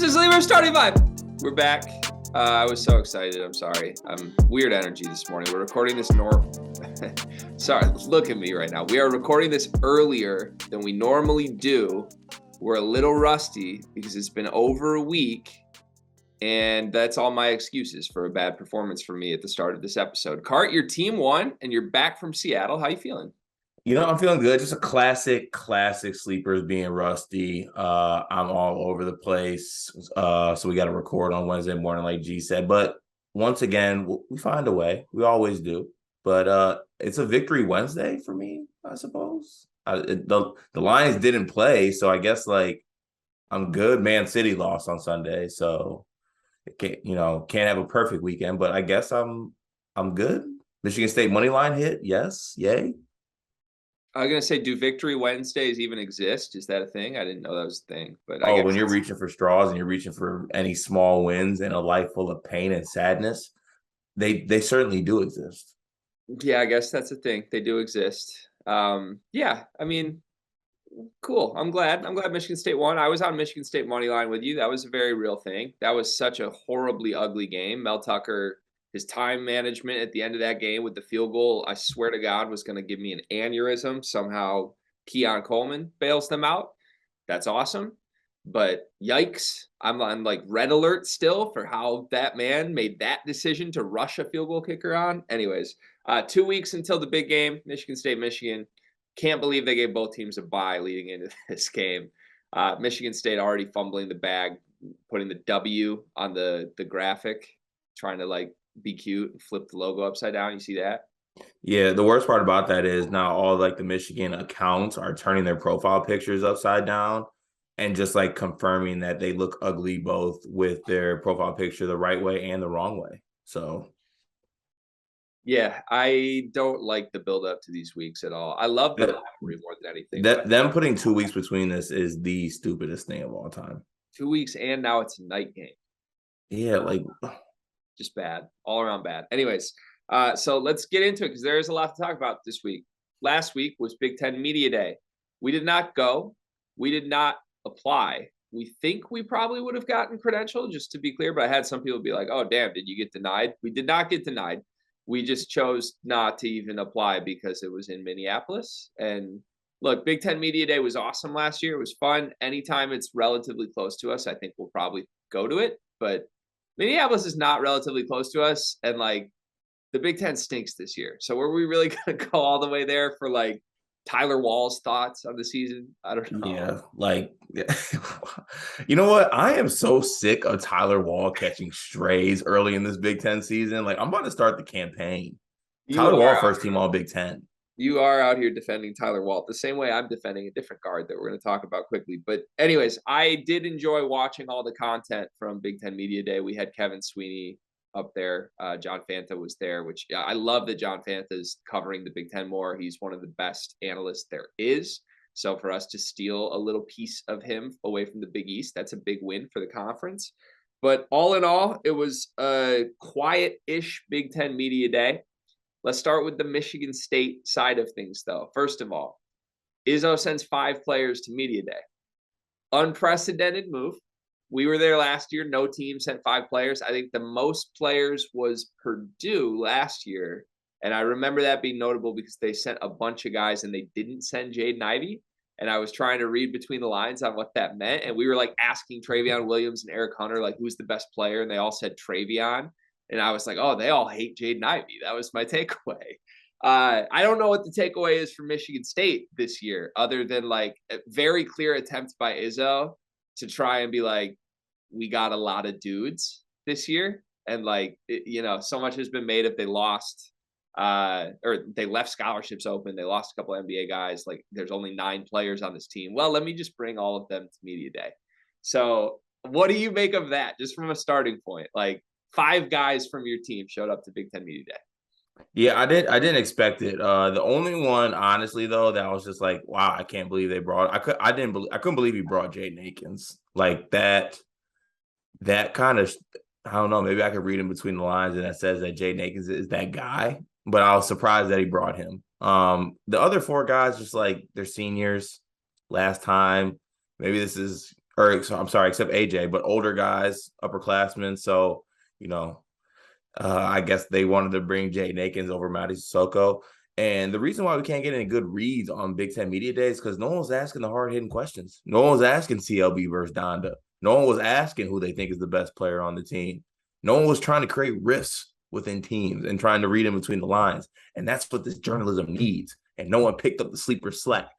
This is Libra Starting Vibe. We're back. I was so excited. I'm sorry. I'm weird energy this morning. We're recording this Sorry, look at me right now. We are recording this earlier than we normally do. We're a little rusty because it's been over a week, and that's all my excuses for a bad performance from me at the start of this episode. Cart, your team won, and you're back from Seattle. How you feeling? I'm feeling good. Just a classic sleepers being rusty. I'm all over the place. So we got to record on Wednesday morning, like G said. But once again, we find a way. We always do. But it's a victory Wednesday for me, I suppose. The Lions didn't play, so I guess I'm good. Man City lost on Sunday, so it can't have a perfect weekend. But I guess I'm good. Michigan State money line hit. Yes, yay. I was gonna say, do Victory Wednesdays even exist? Is that a thing? I didn't know that was a thing. But I guess when you're reaching for straws and you're reaching for any small wins in a life full of pain and sadness, they certainly do exist. Yeah, I guess that's a thing. They do exist. Yeah, I mean, cool. I'm glad Michigan State won. I was on Michigan State money line with you. That was a very real thing. That was such a horribly ugly game. Mel Tucker, his time management at the end of that game with the field goal, I swear to God, was going to give me an aneurysm. Somehow Keon Coleman bails them out. That's awesome. But yikes, I'm like red alert still for how that man made that decision to rush a field goal kicker on. Anyways, 2 weeks until the big game, Michigan State, Michigan. Can't believe they gave both teams a bye leading into this game. Michigan State already fumbling the bag, putting the W on the graphic, trying to be cute and flip the logo upside down. You see that? Yeah, the worst part about that is now all the Michigan accounts are turning their profile pictures upside down and just confirming that they look ugly both with their profile picture the right way and the wrong way. So yeah, I don't like the build up to these weeks at all. I love the rivalry more than anything. Them putting 2 weeks between this is the stupidest thing of all time. 2 weeks and now it's a night game. Yeah, just bad, all around bad. Anyways, so let's get into it because there is a lot to talk about this week. Last week was Big Ten Media Day. We did not go. We did not apply. We think we probably would have gotten credentialed, just to be clear, but I had some people be like, oh, damn, did you get denied? We did not get denied. We just chose not to even apply because it was in Minneapolis. And look, Big Ten Media Day was awesome last year. It was fun. Anytime it's relatively close to us, I think we'll probably go to it. But Minneapolis is not relatively close to us. And the Big Ten stinks this year. So were we really going to go all the way there for Tyler Wall's thoughts on the season? I don't know. Yeah, you know what? I am so sick of Tyler Wall catching strays early in this Big Ten season. I'm about to start the campaign. Tyler Wall, first team all Big Ten. You are out here defending Tyler Wall the same way I'm defending a different guard that we're going to talk about quickly. But anyways, I did enjoy watching all the content from Big Ten Media Day. We had Kevin Sweeney up there. John Fanta was there, which I love that John Fanta is covering the Big Ten more. He's one of the best analysts there is. So for us to steal a little piece of him away from the Big East, that's a big win for the conference. But all in all, it was a quiet-ish Big Ten Media Day. Let's start with the Michigan State side of things, though. First of all, Izzo sends 5 players to Media Day. Unprecedented move. We were there last year. No team sent 5 players. I think the most players was Purdue last year. And I remember that being notable because they sent a bunch of guys and they didn't send Jaden Ivey. And I was trying to read between the lines on what that meant. And we were asking Travion Williams and Eric Hunter, who's the best player? And they all said Travion. And I was like, oh, they all hate Jaden Ivey. That was my takeaway. I don't know what the takeaway is for Michigan State this year, other than a very clear attempt by Izzo to try and be we got a lot of dudes this year. And so much has been made if they lost or they left scholarships open. They lost a couple of NBA guys. There's only 9 players on this team. Well, let me just bring all of them to Media Day. So what do you make of that? Just from a starting point, 5 guys from your team showed up to Big Ten Media Day. Yeah, I didn't expect it. The only one, honestly, though, that I was just wow, I can't believe they brought. I couldn't believe he brought Jaden Akins that. That kind of, I don't know. Maybe I could read in between the lines, and that says that Jaden Akins is that guy. But I was surprised that he brought him. The other 4 guys, just they're seniors. Last time, maybe this is I'm sorry, except AJ, but older guys, upperclassmen. So, you know, I guess they wanted to bring Jay Nakins over Matty Sissoko. And the reason why we can't get any good reads on Big Ten Media Days is because no one was asking the hard-hitting questions. No one was asking CLB versus Donda. No one was asking who they think is the best player on the team. No one was trying to create rifts within teams and trying to read in between the lines. And that's what this journalism needs. And no one picked up the sleeper slack.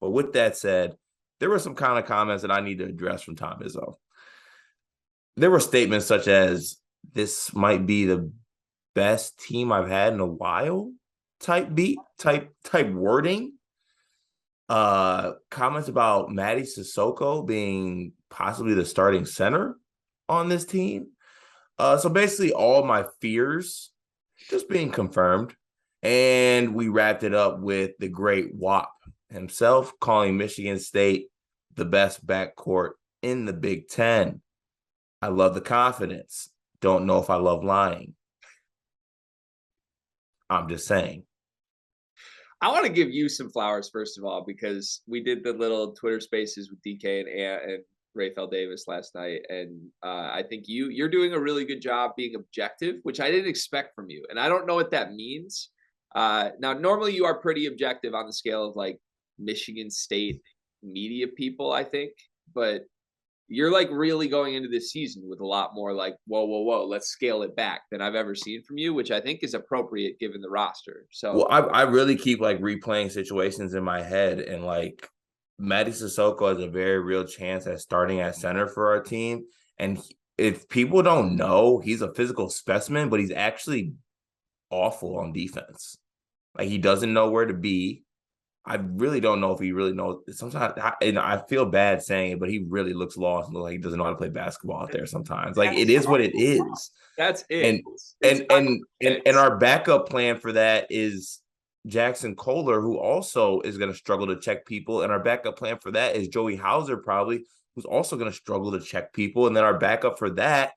But with that said, there were some kind of comments that I need to address from Tom Izzo. There were statements such as, this might be the best team I've had in a while type wording. Comments about Matty Sissoko being possibly the starting center on this team. So basically all my fears just being confirmed. And we wrapped it up with the great WAP himself calling Michigan State the best backcourt in the Big Ten. I love the confidence. Don't know if I love lying. I'm just saying. I want to give you some flowers, first of all, because we did the little Twitter spaces with DK and Ant and Rafael Davis last night. And I think you're doing a really good job being objective, which I didn't expect from you. And I don't know what that means. Now, normally you are pretty objective on the scale of like Michigan State media people, I think. But you're like really going into this season with a lot more like, whoa, let's scale it back than I've ever seen from you, which I think is appropriate given the roster. So, well, I really keep like replaying situations in my head, and like Matty Sissoko has a very real chance at starting at center for our team. And if people don't know, he's a physical specimen, but he's actually awful on defense. Like, he doesn't know where to be. I really don't know if he really knows. Sometimes I feel bad saying it, but he really looks lost and looks like he doesn't know how to play basketball out there sometimes. Like, it is what it is. That's it. And our backup plan for that is Jackson Kohler, who also is going to struggle to check people. And our backup plan for that is Joey Hauser, probably, who's also going to struggle to check people. And then our backup for that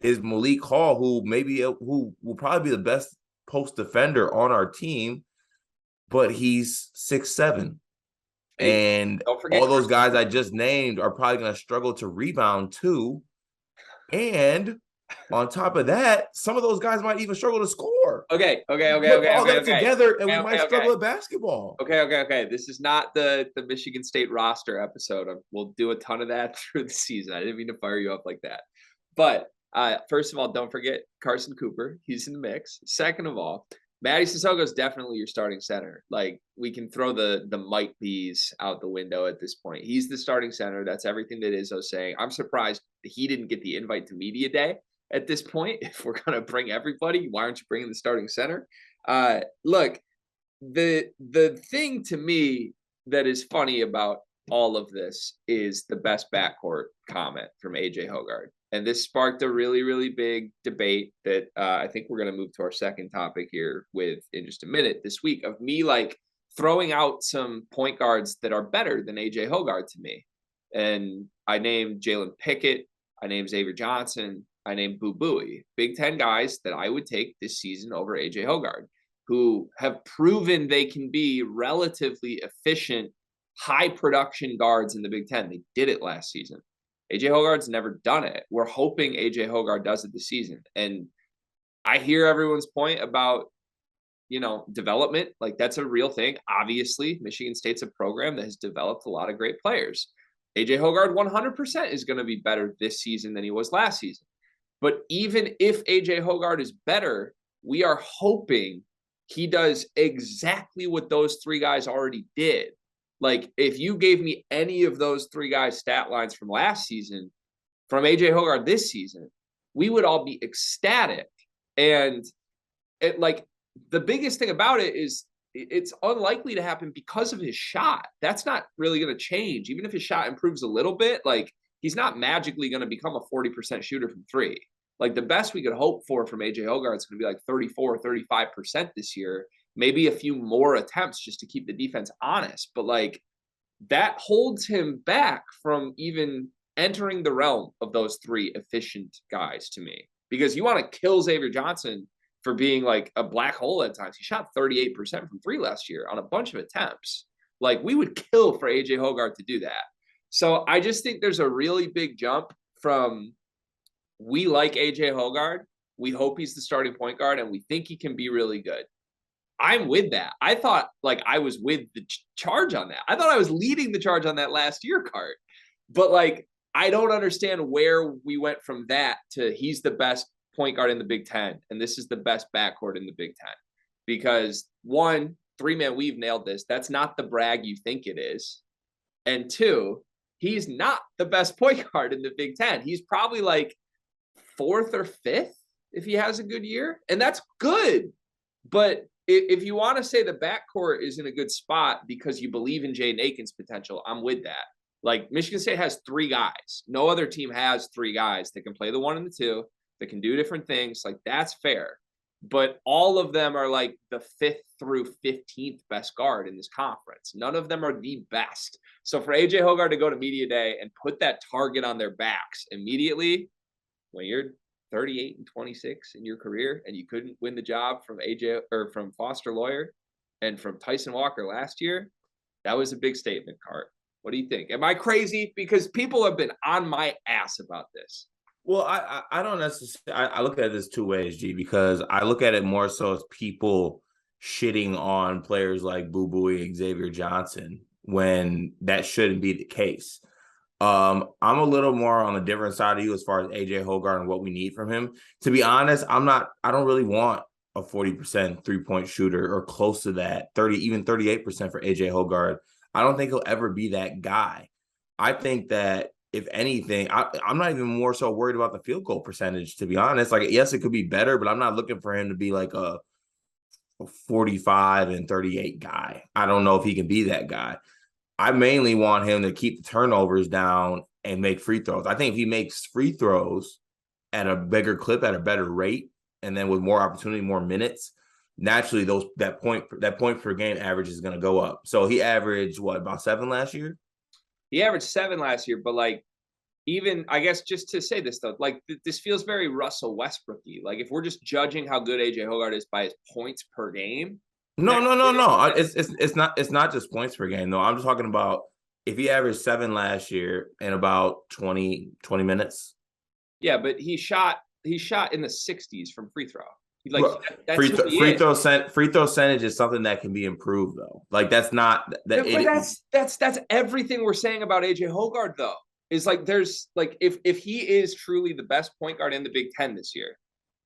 is Malik Hall, who will probably be the best post defender on our team, but he's 6'7". And all those guys I just named are probably going to struggle to rebound too. And on top of that, some of those guys might even struggle to score. Okay. All that together, and we might struggle at basketball. Okay. This is not the Michigan State roster episode. We'll do a ton of that through the season. I didn't mean to fire you up like that. But first of all, don't forget Carson Cooper. He's in the mix. Second of all, Matty Sissoko is definitely your starting center. Like, we can throw the might be's out the window at this point. He's the starting center. That's everything that Izzo's saying. I'm surprised he didn't get the invite to media day at this point. If we're going to bring everybody, why aren't you bringing the starting center? Look, the thing to me that is funny about all of this is the best backcourt comment from AJ Hoggard. And this sparked a really, really big debate that I think we're going to move to our second topic here with in just a minute this week, of me like throwing out some point guards that are better than AJ Hoggard to me. And I named Jalen Pickett. I named Xavier Johnson. I named Buie. Big Ten guys that I would take this season over AJ Hoggard, who have proven they can be relatively efficient, high production guards in the Big Ten. They did it last season. AJ Hoggard's never done it. We're hoping AJ Hoggard does it this season. And I hear everyone's point about, development. Like, that's a real thing. Obviously, Michigan State's a program that has developed a lot of great players. AJ Hoggard 100% is going to be better this season than he was last season. But even if AJ Hoggard is better, we are hoping he does exactly what those three guys already did. Like, if you gave me any of those three guys' stat lines from last season, from AJ Hoggard this season, we would all be ecstatic. And the biggest thing about it is it's unlikely to happen because of his shot. That's not really going to change. Even if his shot improves a little bit, like, he's not magically going to become a 40% shooter from three. Like, the best we could hope for from AJ Hoggard is going to be like 34 or 35% this year. Maybe a few more attempts just to keep the defense honest. But like, that holds him back from even entering the realm of those three efficient guys to me. Because you want to kill Xavier Johnson for being like a black hole at times. He shot 38% from three last year on a bunch of attempts. Like, we would kill for AJ Hoggard to do that. So I just think there's a really big jump from we like AJ Hoggard. We hope he's the starting point guard, and we think he can be really good. I'm with that. I thought like I was with the charge on that. I thought I was leading the charge on that last year cart. But like I don't understand where we went from that to he's the best point guard in the Big Ten, and this is the best backcourt in the Big Ten. Because one, three-man weave nailed this. That's not the brag you think it is. And two, he's not the best point guard in the Big Ten. He's probably like fourth or fifth if he has a good year. And that's good. But if you want to say the backcourt is in a good spot because you believe in Jaden Akins' potential, I'm with that. Like Michigan State has three guys. No other team has three guys that can play the 1 and the 2, that can do different things. Like that's fair. But all of them are like the 5th through 15th best guard in this conference. None of them are the best. So for AJ Hoggard to go to media day and put that target on their backs immediately when you're 38 and 26 in your career and you couldn't win the job from AJ or from Foster Lawyer and from Tyson Walker last year, that was a big statement, Cart. What do you think? Am I crazy? Because people have been on my ass about this. Well, I don't necessarily. I look at this two ways, G, because I look at it more so as people shitting on players like Buie and Xavier Johnson when that shouldn't be the case. I'm a little more on the different side of you as far as AJ Hoggard and what we need from him. To be honest, I don't really want a 40% 3-point shooter or close to that, 30, even 38% for AJ Hoggard. I don't think he'll ever be that guy. I think that if anything, I'm not even more so worried about the field goal percentage, to be honest. Like, yes, it could be better, but I'm not looking for him to be like a 45 and 38 guy. I don't know if he can be that guy. I mainly want him to keep the turnovers down and make free throws. I think if he makes free throws at a bigger clip, at a better rate, and then with more opportunity, more minutes, naturally that point per game average is going to go up. So he averaged about 7 last year? He averaged 7 last year, but like even I guess just to say this though, like this feels very Russell Westbrooky. Like if we're just judging how good AJ Hoggard is by his points per game. No. It's not just points per game though. I'm just talking about if he averaged 7 last year in about 20 minutes. Yeah, but he shot in the 60s from free throw. Like that's free throw percentage is something that can be improved though. Like that's not that. That's everything we're saying about AJ Hoggard though. Is like there's like if he is truly the best point guard in the Big Ten this year,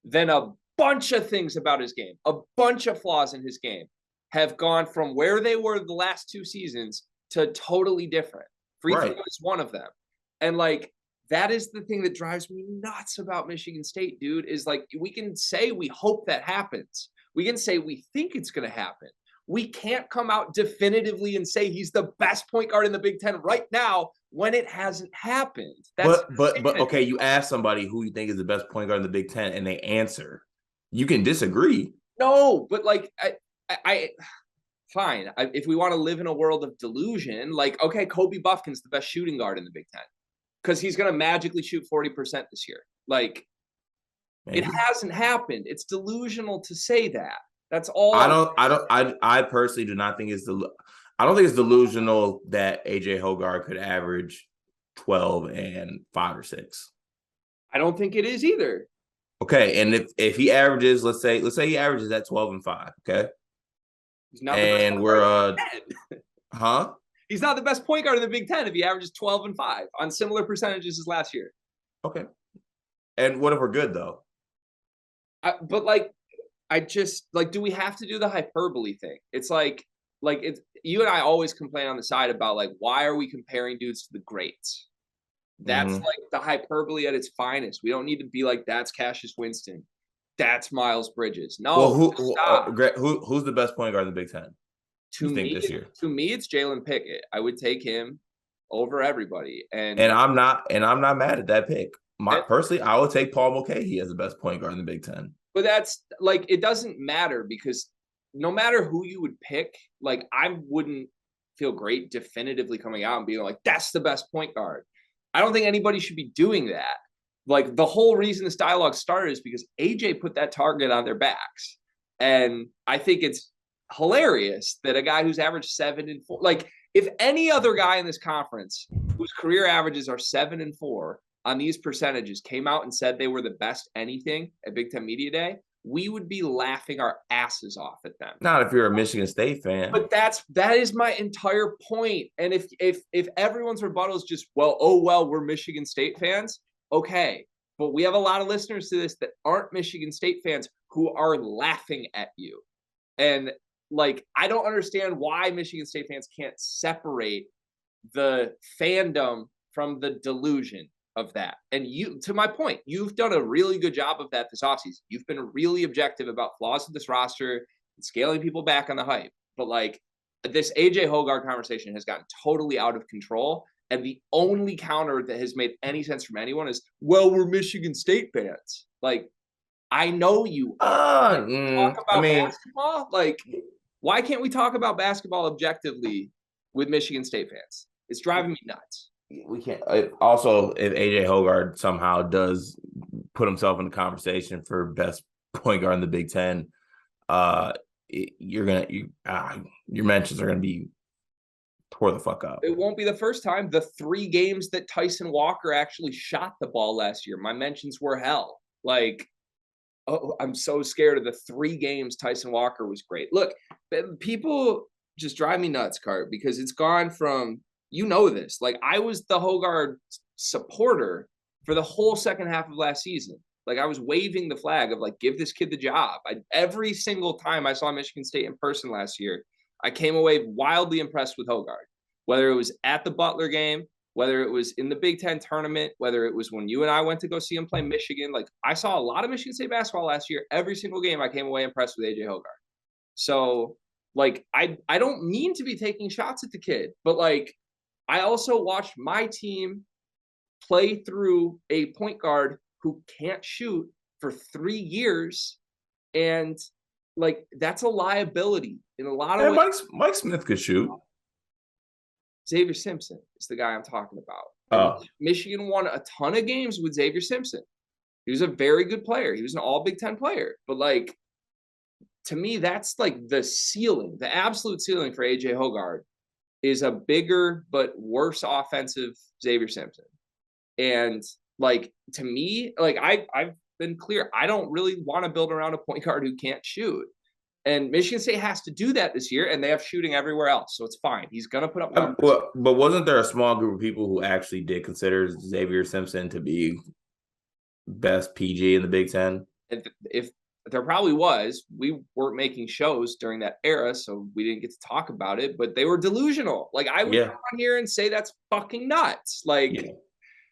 then a bunch of things about his game, a bunch of flaws in his game have gone from where they were the last 2 seasons to totally different. Free throw is one of them. And like that is the thing that drives me nuts about Michigan State, dude, is like we can say we hope that happens. We can say we think it's going to happen. We can't come out definitively and say he's the best point guard in the Big Ten right now when it hasn't happened. But okay, you ask somebody who you think is the best point guard in the Big Ten and they answer. You can disagree. No, but like I fine. If we want to live in a world of delusion, like okay, Kobe Buffkin's the best shooting guard in the Big Ten because he's going to magically shoot 40% this year. Like maybe. It hasn't happened. It's delusional to say that. That's all. I personally do not think I don't think it's delusional that AJ Hoggard could average 12 and 5 or 6. I don't think it is either. Okay, and if he averages, let's say he averages at 12 and 5, okay? He's not and we're huh? He's not the best point guard in the Big Ten if he averages 12 and 5 on similar percentages as last year. Okay. And what if we're good though? But like I just like, do we have to do the hyperbole thing? It's like it's you and I always complain on the side about like, why are we comparing dudes to the greats? That's like the hyperbole at its finest. We don't need to be like, that's Cassius Winston. That's Miles Bridges. No. Well, who's the best point guard in the Big Ten? To me, it's Jalen Pickett. I would take him over everybody. And I'm not mad at that pick. Personally, I would take Paul Mulcahy as the best point guard in the Big Ten. But that's like, it doesn't matter because no matter who you would pick, like I wouldn't feel great definitively coming out and being like, that's the best point guard. I don't think anybody should be doing that. Like the whole reason this dialogue started is because AJ put that target on their backs. And I think it's hilarious that a guy who's averaged 7 and 4, like if any other guy in this conference whose career averages are 7-4 on these percentages came out and said they were the best anything at Big Ten Media Day, we would be laughing our asses off at them. Not if you're a Michigan State fan. But that is my entire point. And if everyone's rebuttal is just, well, we're Michigan State fans, okay. But we have a lot of listeners to this that aren't Michigan State fans who are laughing at you. And like, I don't understand why Michigan State fans can't separate the fandom from the delusion of that. And you, to my point, you've done a really good job of that this offseason. You've been really objective about flaws of this roster and scaling people back on the hype. But like, this AJ Hoggard conversation has gotten totally out of control. And the only counter that has made any sense from anyone is, well, we're Michigan State fans. Like, I know you talk about basketball. Like, why can't we talk about basketball objectively with Michigan State fans? It's driving me nuts. We can't. Also, if AJ Hoggard somehow does put himself in the conversation for best point guard in the Big Ten, your mentions are gonna be tore the fuck up. It won't be the first time. The 3 games that Tyson Walker actually shot the ball last year, my mentions were hell. Like, oh, I'm so scared of the 3 games Tyson Walker was great. Look, people just drive me nuts, Cart, because it's gone from, you know this, like, I was the Hoggard supporter for the whole second half of last season. Like, I was waving the flag of, like, give this kid the job. Every single time I saw Michigan State in person last year, I came away wildly impressed with Hoggard, whether it was at the Butler game, whether it was in the Big Ten tournament, whether it was when you and I went to go see him play Michigan. Like, I saw a lot of Michigan State basketball last year. Every single game I came away impressed with AJ Hoggard. So, like, I don't mean to be taking shots at the kid, but, like, I also watched my team play through a point guard who can't shoot for 3 years. And, like, that's a liability in a lot of ways. Mike Smith could shoot. Xavier Simpson is the guy I'm talking about. Oh. Michigan won a ton of games with Xavier Simpson. He was a very good player. He was an all Big Ten player. But, like, to me, that's like the ceiling, the absolute ceiling for AJ Hoggard is a bigger but worse offensive Xavier Simpson. And, like, to me, like, I've been clear, I don't really want to build around a point guard who can't shoot. And Michigan State has to do that this year, and they have shooting everywhere else, so it's fine. He's going to put up numbers. But wasn't there a small group of people who actually did consider Xavier Simpson to be best PG in the Big Ten? If there probably was, we weren't making shows during that era, so we didn't get to talk about it, but they were delusional. Like, I would come on here and say that's fucking nuts. Like,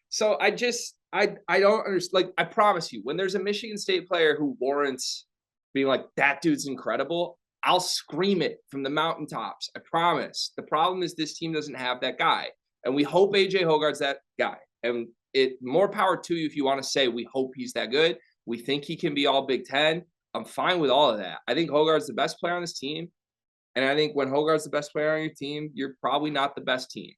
so I don't understand. Like, I promise you, when there's a Michigan State player who warrants being like, that dude's incredible, I'll scream it from the mountaintops. I promise. The problem is this team doesn't have that guy. And we hope AJ Hoggard's that guy. And more power to you if you want to say we hope he's that good. We think he can be all Big Ten. I'm fine with all of that. I think Hoggard's the best player on this team. And I think when Hoggard's the best player on your team, you're probably not the best team.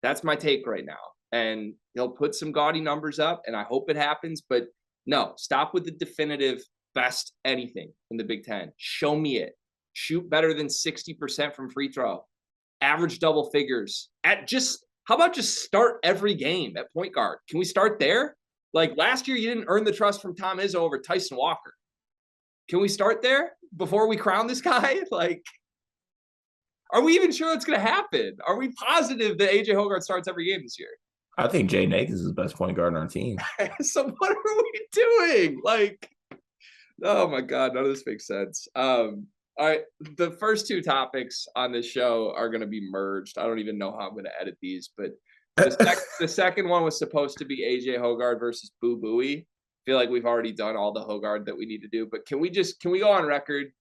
That's my take right now. And he'll put some gaudy numbers up, and I hope it happens. But no, stop with the definitive best anything in the Big Ten. Show me it. Shoot better than 60% from free throw. Average double figures. How about just start every game at point guard? Can we start there? Like, last year, you didn't earn the trust from Tom Izzo over Tyson Walker. Can we start there before we crown this guy? Like, are we even sure it's going to happen? Are we positive that AJ Hoggard starts every game this year? I think Jay Nakins is the best point guard on our team. So what are we doing? Like, oh my God, none of this makes sense. All right, the first 2 topics on this show are going to be merged. I don't even know how I'm going to edit these, but the second one was supposed to be AJ Hoggard versus Buie. I feel like we've already done all the Hoggard that we need to do, but can we go on record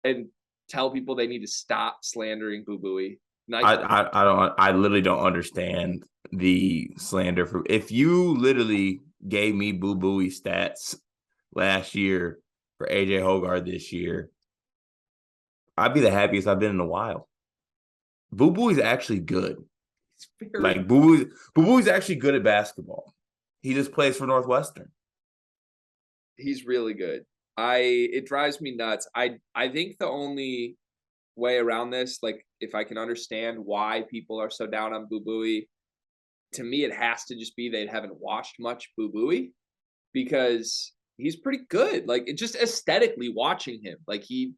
and tell people they need to stop slandering Buie? I literally don't understand the slander. If you literally gave me Buie stats last year for AJ Hoggard this year, I'd be the happiest I've been in a while. Buie's actually good. Like, Buie's actually good at basketball. He just plays for Northwestern. He's really good. It drives me nuts. I think the only way around this, like, if I can understand why people are so down on Buie, to me, it has to just be they haven't watched much Buie because he's pretty good. Like, it just aesthetically watching him, like he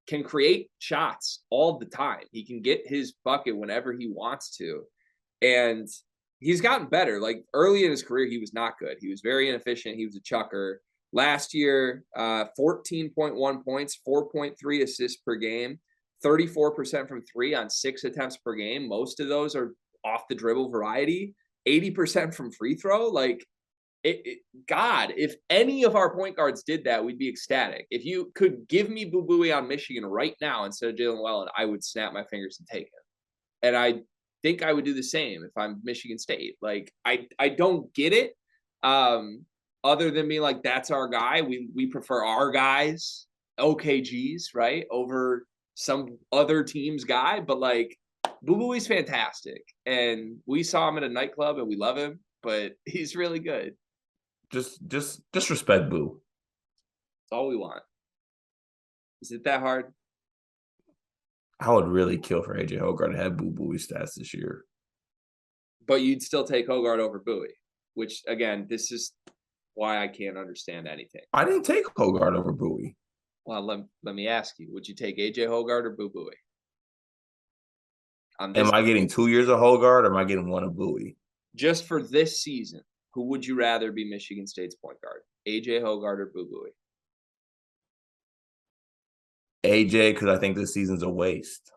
can create shots all the time. He can get his bucket whenever he wants to. And he's gotten better. Like early in his career, he was not good. He was very inefficient. He was a chucker. Last year, 14.1 points, 4.3 assists per game, 34% from three on 6 attempts per game. Most of those are off the dribble variety, 80% from free throw. Like, God, if any of our point guards did that, we'd be ecstatic. If you could give me Buie on Michigan right now instead of Jalen Wellen, I would snap my fingers and take him. And I think I would do the same if I'm Michigan State. Like, I don't get it. Other than being like, that's our guy. We prefer our guys, OKGs, right, over some other team's guy. But like, Buie's fantastic, and we saw him at a nightclub, and we love him. But he's really good. Just respect Boo. That's all we want. Is it that hard? I would really kill for AJ Hoggard to have Buie stats this year. But you'd still take Hoggard over Buie, which, again, this is why I can't understand anything. I didn't take Hoggard over Buie. Well, let me ask you, would you take AJ Hoggard or Buie? Am I getting 2 years of Hoggard or am I getting 1 of Buie? Just for this season, who would you rather be Michigan State's point guard? AJ Hoggard or Buie? AJ, because I think this season's a waste.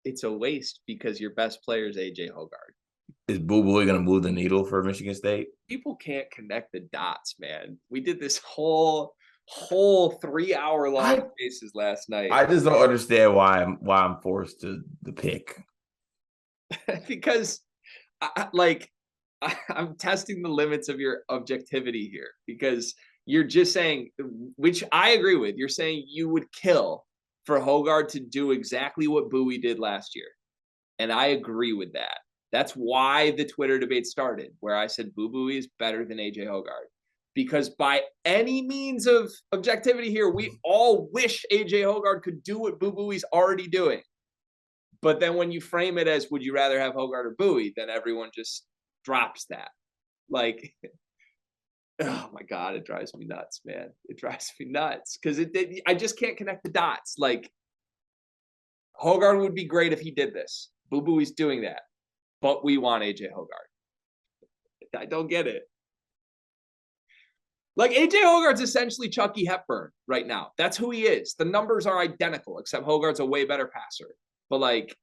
It's a waste because your best player is AJ Hoggard. Is Buie going to move the needle for Michigan State? People can't connect the dots, man. We did this whole 3-hour-long cases last night. I just don't understand why I'm forced to pick. Because I'm testing the limits of your objectivity here, because you're just saying, which I agree with, you're saying you would kill for Hoggard to do exactly what Buie did last year. And I agree with that. That's why the Twitter debate started, where I said Buie is better than AJ Hoggard. Because by any means of objectivity here, we all wish AJ Hoggard could do what Buie's already doing. But then when you frame it as, would you rather have Hoggard or Buie, then everyone just drops that. Like, oh my God, it drives me nuts, man. It drives me nuts because I just can't connect the dots. Like, Hoggard would be great if he did this. Buie's doing that, but we want AJ Hoggard. I don't get it. Like, AJ Hoggard's essentially Chucky Hepburn right now. That's who he is. The numbers are identical, except Hoggard's a way better passer. But like,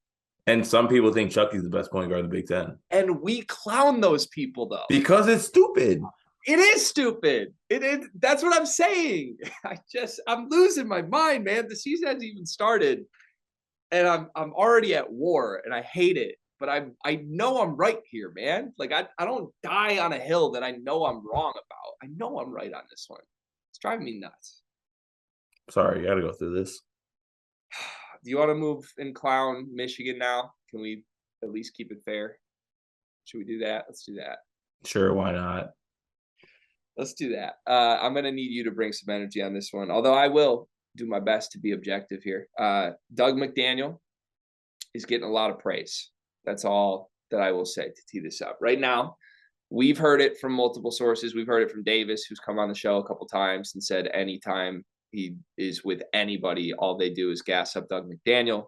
and some people think Chucky's the best point guard in the Big Ten. And we clown those people, though. Because it's stupid. It is stupid. That's what I'm saying. I'm losing my mind, man. The season hasn't even started. And I'm already at war, and I hate it. But I know I'm right here, man. Like, I don't die on a hill that I know I'm wrong about. I know I'm right on this one. It's driving me nuts. Sorry, you got to go through this. Do you want to move and clown Michigan now? Can we at least keep it fair? Should we do that? Let's do that. Sure, why not? Let's do that. I'm going to need you to bring some energy on this one, although I will do my best to be objective here. Doug McDaniel is getting a lot of praise. That's all that I will say to tee this up. Right now, we've heard it from multiple sources. We've heard it from Davis, who's come on the show a couple times and said anytime he is with anybody, all they do is gas up Doug McDaniel.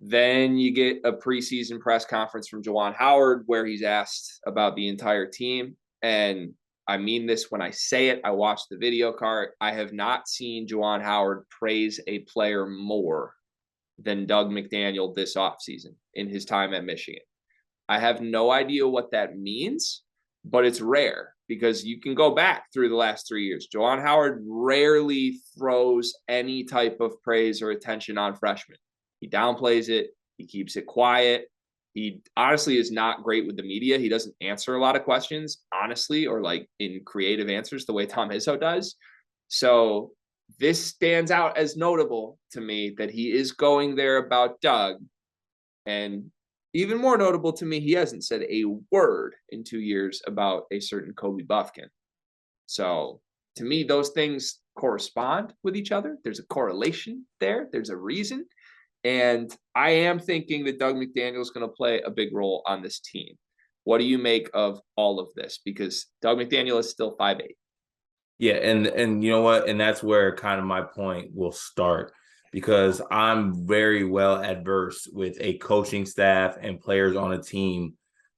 Then you get a preseason press conference from Juwan Howard where he's asked about the entire team. And I mean this when I say it. I watched the video card. I have not seen Juwan Howard praise a player more than Doug McDaniel this offseason in his time at Michigan. I have no idea what that means, but it's rare because you can go back through the last 3 years. Juwan Howard rarely throws any type of praise or attention on freshmen. He downplays it. He keeps it quiet. He honestly is not great with the media. He doesn't answer a lot of questions, honestly, or like in creative answers the way Tom Izzo does. So this stands out as notable to me that he is going there about Doug. And even more notable to me, he hasn't said a word in 2 years about a certain Kobe Buffkin. So to me, those things correspond with each other. There's a correlation there. There's a reason. And I am thinking that Doug McDaniel is going to play a big role on this team. What do you make of all of this? Because Doug McDaniel is still 5'8". Yeah, and you know what? And that's where kind of my point will start, because I'm very well adverse with a coaching staff and players on a team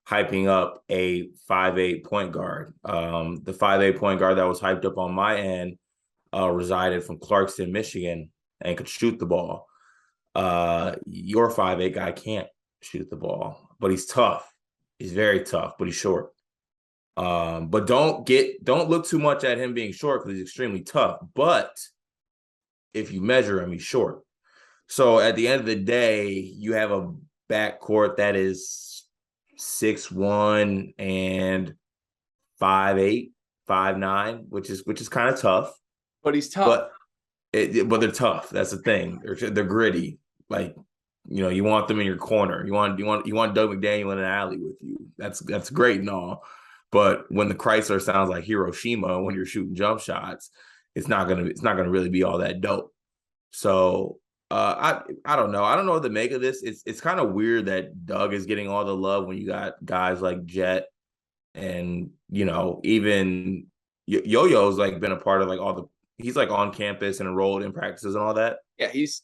hyping up a 5'8" point guard. The 5'8" point guard that was hyped up on my end resided from Clarkston, Michigan, and could shoot the ball. Your 5'8" guy can't shoot the ball, but he's tough. He's very tough, but he's short. But don't look too much at him being short, because he's extremely tough. But if you measure him, he's short. So at the end of the day, you have a backcourt that is 6'1" and 5'8", 5'9", which is kind of tough. But he's tough. But they're tough. That's the thing. They're gritty. Like, you want them in your corner. You want Doug McDaniel in an alley with you. That's great and all. But when the Chrysler sounds like Hiroshima when you're shooting jump shots, it's not gonna really be all that dope. So I don't know. I don't know what to make of this. It's kind of weird that Doug is getting all the love when you got guys like Jet and even Yo-Yo's like been a part of like he's like on campus and enrolled in practices and all that. Yeah, he's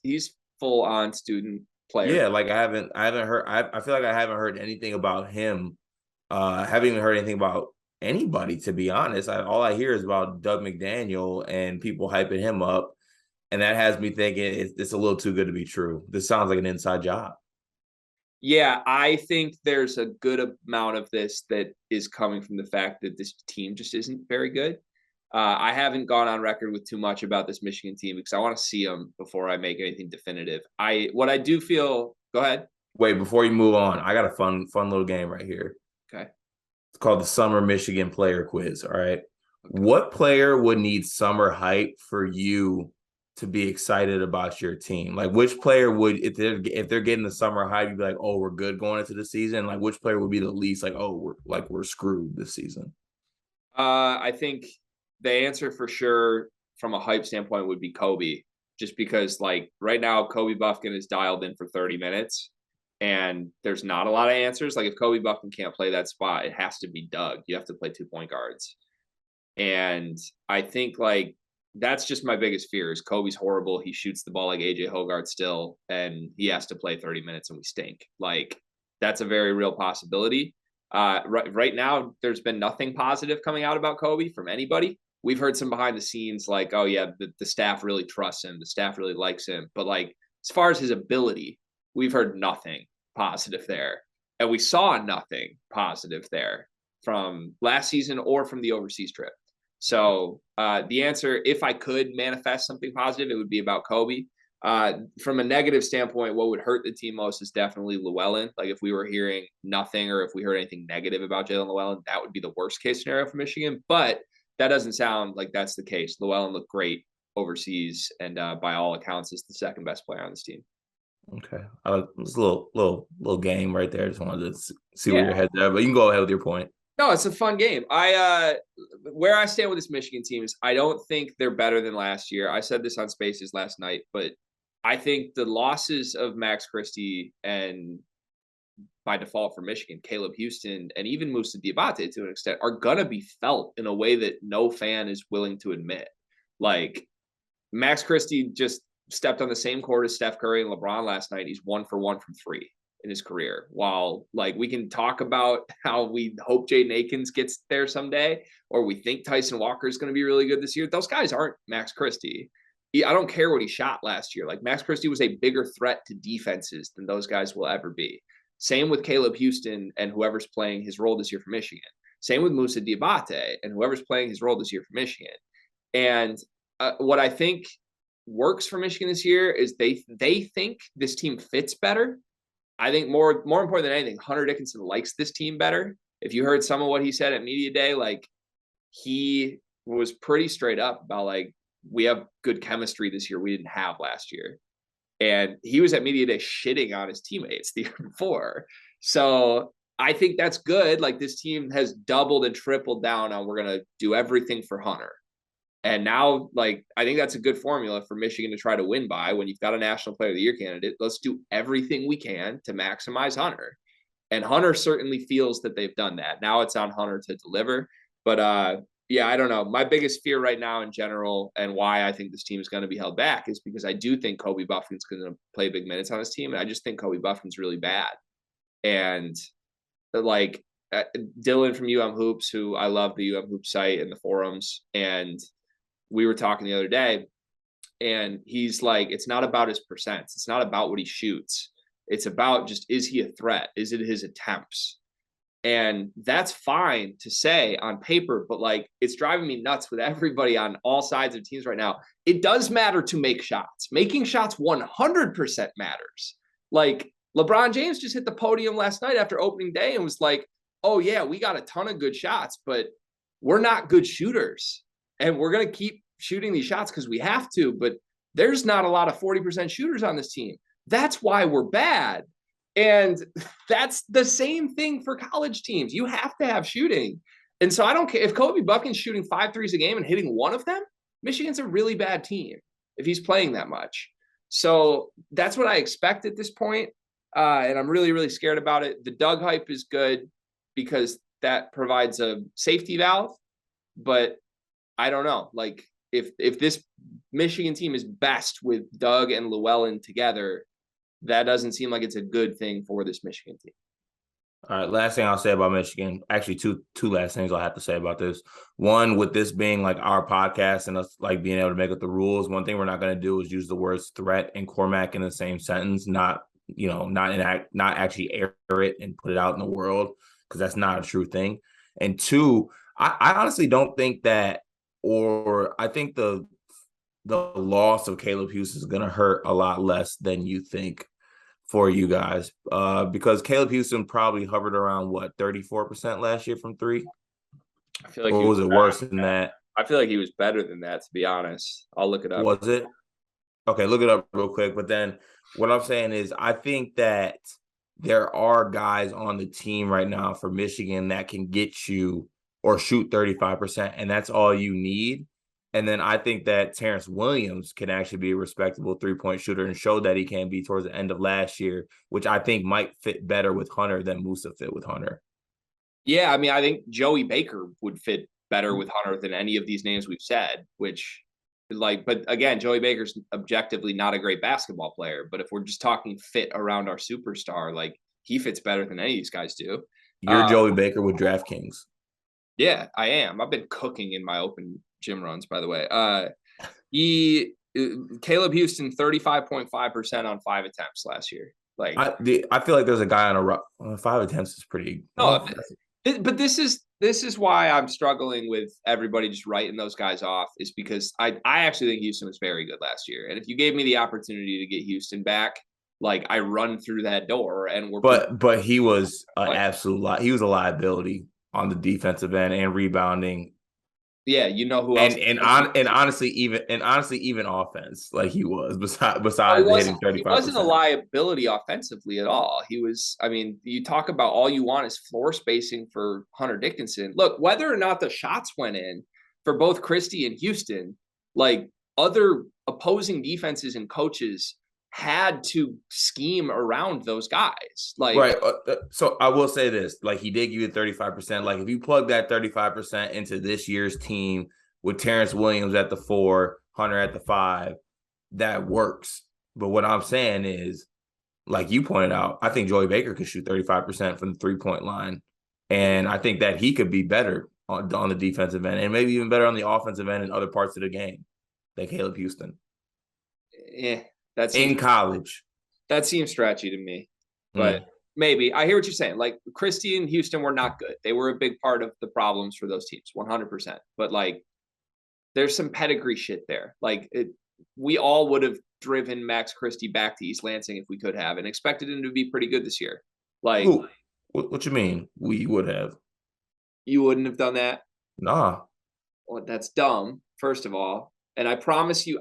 full on student player. Yeah, like I haven't heard. I feel like I haven't heard anything about him. Haven't even heard anything about anybody, to be honest. All I hear is about Doug McDaniel and people hyping him up, and that has me thinking it's a little too good to be true. This sounds like an inside job. Yeah, I think there's a good amount of this that is coming from the fact that this team just isn't very good. I haven't gone on record with too much about this Michigan team because I want to see them before I make anything definitive. What I do feel. Go ahead. Wait, before you move on, I got a fun little game right here. Okay. It's called the Summer Michigan Player Quiz. All right. Okay. What player would need summer hype for you to be excited about your team? Like, which player would, if they're getting the summer hype, you'd be like, oh, we're good going into the season? Like, which player would be the least like, oh, we're screwed this season? I think the answer for sure from a hype standpoint would be Kobe, just because like right now Kobe Buffkin is dialed in for 30 minutes. And there's not a lot of answers. Like if Kobe Buffkin can't play that spot, it has to be Doug. You have to play 2-point guards. And I think like that's just my biggest fear is Kobe's horrible. He shoots the ball like AJ Hoggard still, and he has to play 30 minutes and we stink. Like that's a very real possibility. Right now, there's been nothing positive coming out about Kobe from anybody. We've heard some behind the scenes like, oh yeah, the staff really trusts him. The staff really likes him. But like as far as his ability, we've heard nothing positive there. And we saw nothing positive there from last season or from the overseas trip. So the answer, if I could manifest something positive, it would be about Kobe. From a negative standpoint, what would hurt the team most is definitely Llewellyn. Like if we were hearing nothing or if we heard anything negative about Jalen Llewellyn, that would be the worst case scenario for Michigan. But that doesn't sound like that's the case. Llewellyn looked great overseas and by all accounts is the second best player on this team. Okay, it's a little game right there. Just wanted to see where your head's at, but you can go ahead with your point. No, it's a fun game. Where I stand with this Michigan team is I don't think they're better than last year. I said this on Spaces last night, but I think the losses of Max Christie and by default for Michigan, Caleb Houston and even Moussa Diabate to an extent are gonna be felt in a way that no fan is willing to admit. Like Max Christie just stepped on the same court as Steph Curry and LeBron last night. He's 1 for 1 from 3 in his career. While like we can talk about how we hope Jaden Akins gets there someday, or we think Tyson Walker is going to be really good this year, those guys aren't Max Christie. I don't care what he shot last year. Like Max Christie was a bigger threat to defenses than those guys will ever be. Same with Caleb Houston and whoever's playing his role this year for Michigan. Same with Moussa Diabate and whoever's playing his role this year for Michigan. And what I think works for Michigan this year is they think this team fits better. I think more important than anything, Hunter Dickinson likes this team better. If you heard some of what he said at Media Day, like he was pretty straight up about like, we have good chemistry this year we didn't have last year. And he was at Media Day shitting on his teammates the year before. So I think that's good. Like this team has doubled and tripled down on we're going to do everything for Hunter. And now, like, I think that's a good formula for Michigan to try to win by when you've got a National Player of the Year candidate. Let's do everything we can to maximize Hunter. And Hunter certainly feels that they've done that. Now it's on Hunter to deliver. But yeah, I don't know. My biggest fear right now in general, and why I think this team is going to be held back, is because I do think Kobe Bufkin's going to play big minutes on this team. And I just think Kobe Bufkin's really bad. And like Dylan from Hoops, who I love the Hoops site and the forums, and we were talking the other day, and he's like, it's not about his percents. It's not about what he shoots. It's about just, is he a threat? Is it his attempts? And that's fine to say on paper, but like, it's driving me nuts with everybody on all sides of teams right now. It does matter to make shots. Making shots 100% matters. Like, LeBron James just hit the podium last night after opening day and was like, oh yeah, we got a ton of good shots, but we're not good shooters. And we're going to keep shooting these shots because we have to, but there's not a lot of 40% shooters on this team. That's why we're bad. And that's the same thing for college teams. You have to have shooting. And so I don't care if Kobe Bufkin's shooting 5 threes a game and hitting one of them. Michigan's a really bad team if he's playing that much. So that's what I expect at this point. And I'm really, really scared about it. The Doug hype is good because that provides a safety valve. But I don't know. Like, if this Michigan team is best with Doug and Llewellyn together, that doesn't seem like it's a good thing for this Michigan team. All right, last thing I'll say about Michigan. Actually, two last things I'll have to say about this. One, with this being like our podcast and us like being able to make up the rules, one thing we're not going to do is use the words threat and Cormac in the same sentence. Not actually air it and put it out in the world, because that's not a true thing. And two, I honestly don't think that, or I think the loss of Caleb Houston is going to hurt a lot less than you think for you guys, because Caleb Houston probably hovered around 34% last year from three. I feel like or was it worse than that? I feel like he was better than that, to be honest. I'll look it up. Was it? Okay, look it up real quick. But then what I'm saying is, I think that there are guys on the team right now for Michigan that can get you or shoot 35%, and that's all you need. And then I think that Terrence Williams can actually be a respectable three-point shooter and show that he can be towards the end of last year, which I think might fit better with Hunter than Musa fit with Hunter. Yeah, I mean, I think Joey Baker would fit better with Hunter than any of these names we've said, which, like, but again, Joey Baker's objectively not a great basketball player. But if we're just talking fit around our superstar, like, he fits better than any of these guys do. You're Joey Baker with DraftKings. Yeah, I am. I've been cooking in my open gym runs, by the way. Caleb Houston, 35.5% on 5 attempts last year. Like, I feel like there's a guy on 5 attempts is pretty. No, but this is why I'm struggling with everybody just writing those guys off, is because I actually think Houston was very good last year, and if you gave me the opportunity to get Houston back, like, I run through that door. And but he was an absolute he was a liability on the defensive end and rebounding. Yeah, you know who else? And honestly, even offense, like, he was besides hitting 35%. He wasn't a liability offensively at all. He was. I mean, you talk about all you want is floor spacing for Hunter Dickinson. Look, whether or not the shots went in for both Christie and Houston, like, other opposing defenses and coaches had to scheme around those guys. Like, right. So I will say this, like, he did give you 35%. Like, if you plug that 35% into this year's team with Terrence Williams at the 4, Hunter at the 5, that works. But what I'm saying is, like you pointed out, I think Joey Baker could shoot 35% from the 3-point line. And I think that he could be better on the defensive end, and maybe even better on the offensive end in other parts of the game than Caleb Houston. Yeah. That's in college. That seems stretchy to me, but maybe. I hear what you're saying. Like, Christie and Houston were not good. They were a big part of the problems for those teams, 100%. But, like, there's some pedigree shit there. Like, we all would have driven Max Christie back to East Lansing if we could have, and expected him to be pretty good this year. Like, what you mean we would have? You wouldn't have done that? Nah. Well, that's dumb, first of all. And I promise you.